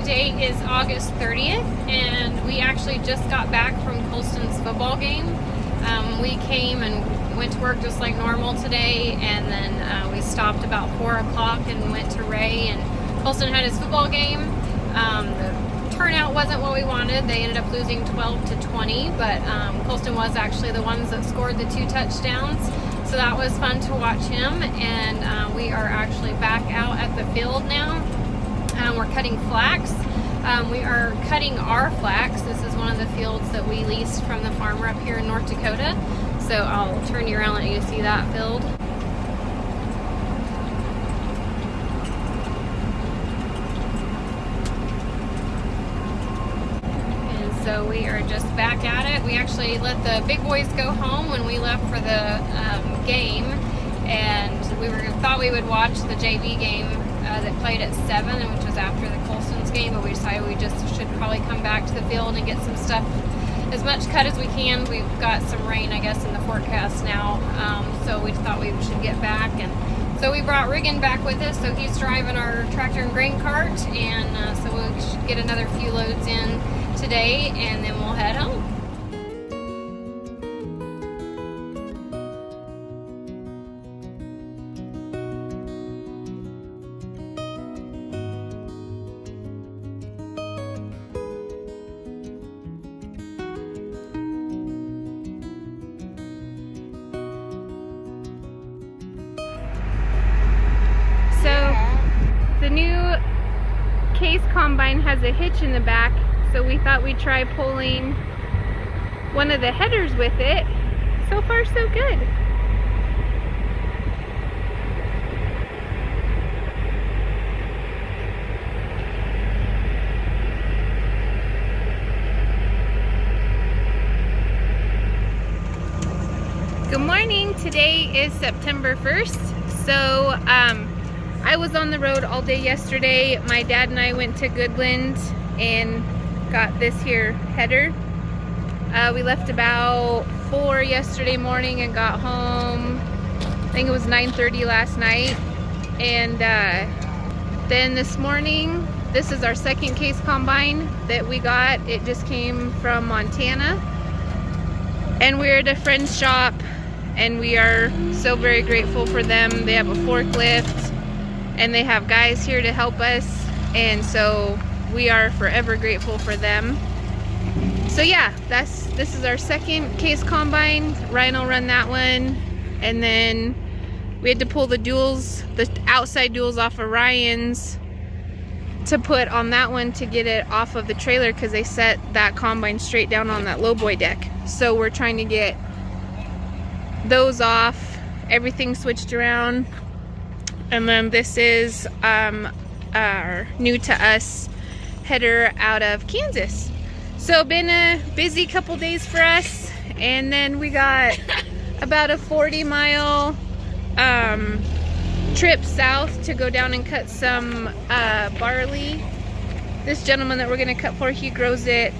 Today is August 30th, and we actually just got back from Colston's football game. We came and went to work just like normal today, and then we stopped about 4 o'clock and went to Wray, and Colston had his football game. The turnout wasn't what we wanted. They ended up losing 12-20, but Colston was actually the ones that scored the 2 touchdowns. So that was fun to watch him, and we are actually back out at the field now. We're cutting flax. We are cutting our flax. This is one of the fields that we leased from the farmer up here in North Dakota. So I'll turn you around and let you see that field. And so we are just back at it. We actually let the big boys go home when we left for the game, and we thought we would watch the JV game that played at 7, which was after the Colston's game, but we decided we just should probably come back to the field and get some stuff, as much cut as we can. We've got some rain, I guess, in the forecast now, so we thought we should get back, and so we brought Riggin back with us, so he's driving our tractor and grain cart, and so we should get another few loads in today, and then we'll head home. The new case combine has a hitch in the back, so we thought we'd try pulling one of the headers with it. So far, so good. Good morning. Today is September 1st. So, I was on the road all day yesterday. My dad and I went to Goodland and got this here header. We left about 4 yesterday morning and got home, I think it was 9:30 last night. And then this morning, this is our second case combine that we got. It just came from Montana. And we're at a friend's shop, and we are so very grateful for them. They have a forklift, and they have guys here to help us, and so we are forever grateful for them. So yeah, this is our second case combine. Ryan will run that one, and then we had to pull the outside duals off of Ryan's to put on that one to get it off of the trailer, because they set that combine straight down on that lowboy deck. So we're trying to get those off, everything switched around. And then this is our new to us header out of Kansas. So been a busy couple days for us, and then we got about a 40-mile trip south to go down and cut some barley. This gentleman that we're gonna cut for, he grows it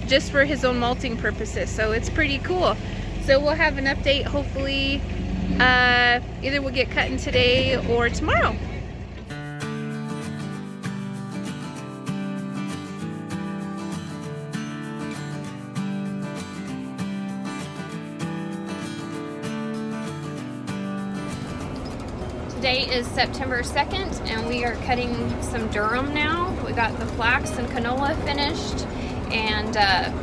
just for his own malting purposes, so it's pretty cool. So we'll have an update hopefully. Either we'll get cutting today or tomorrow. Today is September 2nd, and we are cutting some durum now. We got the flax and canola finished, and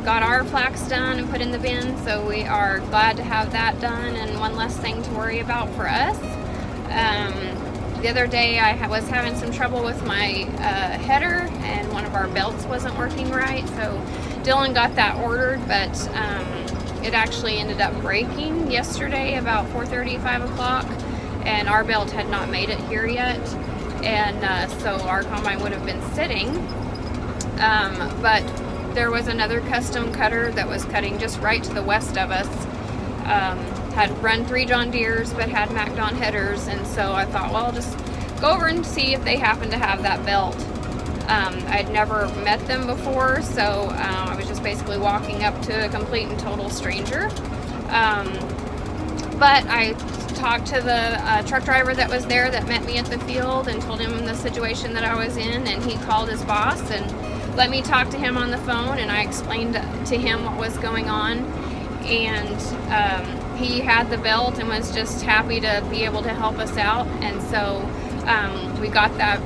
got our flax done and put in the bin, so we are glad to have that done and one less thing to worry about for us. The other day I was having some trouble with my header, and one of our belts wasn't working right, so Dylan got that ordered, but it actually ended up breaking yesterday about 4:30, 5 o'clock, and our belt had not made it here yet, and so our combine would have been sitting, but there was another custom cutter that was cutting just right to the west of us. Had run 3 John Deeres but had MacDon headers, and so I thought, well, I'll just go over and see if they happen to have that belt. I'd never met them before, so I was just basically walking up to a complete and total stranger. But I talked to the truck driver that was there that met me at the field and told him the situation that I was in, and he called his boss, and let me talk to him on the phone, and I explained to him what was going on, and he had the belt and was just happy to be able to help us out. And so we got that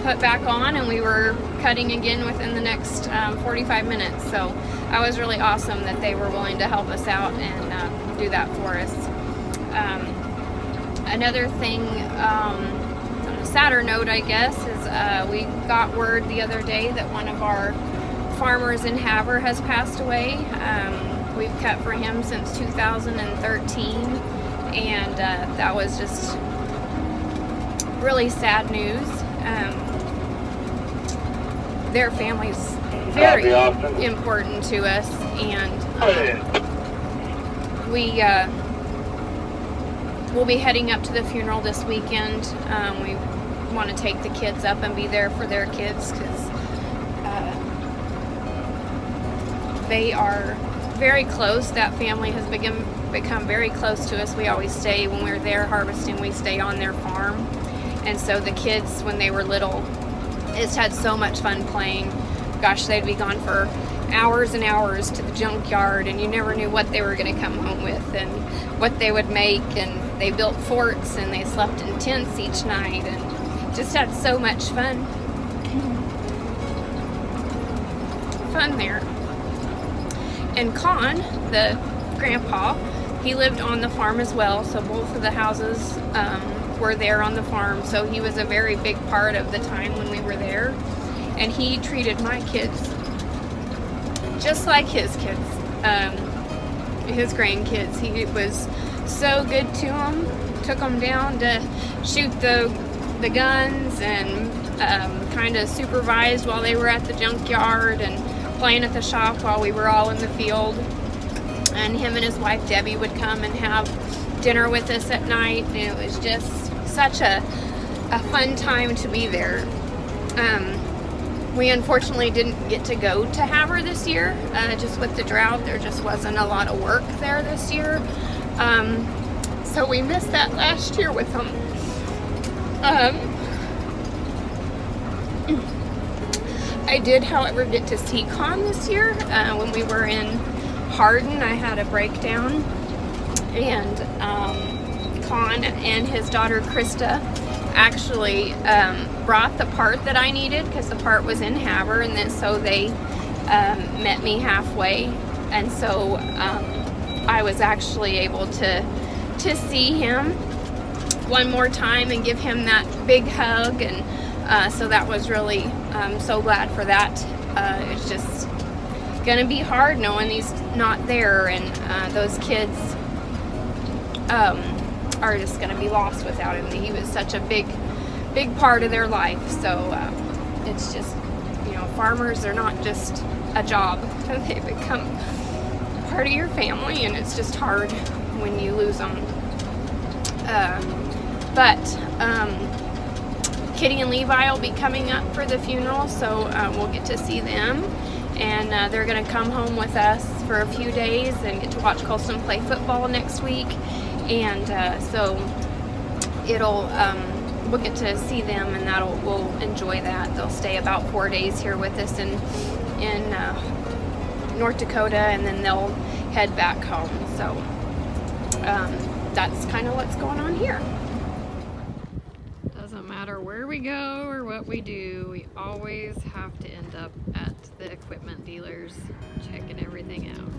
put back on, and we were cutting again within the next 45 minutes. So that was really awesome that they were willing to help us out and do that for us. Another thing, on a sadder note, I guess, is we got word the other day that one of our farmers in Havre has passed away. We've cut for him since 2013, and that was just really sad news. Their family's very important to us, and we'll be heading up to the funeral this weekend. We want to take the kids up and be there for their kids, because they are very close. That family has become very close to us. We always stay, when we're there harvesting, we stay on their farm. And so the kids, when they were little, just had so much fun playing. Gosh, they'd be gone for hours and hours to the junkyard, and you never knew what they were going to come home with and what they would make. And they built forts, and they slept in tents each night, and just had so much fun. Fun there. And Con, the grandpa, he lived on the farm as well, so both of the houses were there on the farm, so he was a very big part of the time when we were there. And he treated my kids just like his kids, his grandkids. He was so good to them, took them down to shoot the guns, and kind of supervised while they were at the junkyard, and playing at the shop while we were all in the field. And him and his wife Debbie would come and have dinner with us at night, and it was just such a fun time to be there. We unfortunately didn't get to go to Havre this year, just with the drought. There just wasn't a lot of work there this year, so we missed that last year with them. I did, however, get to see Con this year. When we were in Hardin, I had a breakdown, and Con and his daughter Krista actually brought the part that I needed, because the part was in Havre, and then so they met me halfway, and so I was actually able to see him one more time and give him that big hug, and so that was really, so glad for that. It's just gonna be hard knowing he's not there, and those kids are just gonna be lost without him. He was such a big part of their life. So it's just, you know, farmers are not just a job. They become part of your family, and it's just hard when you lose them. But Kitty and Levi will be coming up for the funeral, so we'll get to see them, and they're going to come home with us for a few days and get to watch Colston play football next week. And so it'll we'll get to see them, and we'll enjoy that. They'll stay about 4 days here with us in North Dakota, and then they'll head back home. So that's kind of what's going on here. Doesn't matter where we go or what we do, we always have to end up at the equipment dealers checking everything out.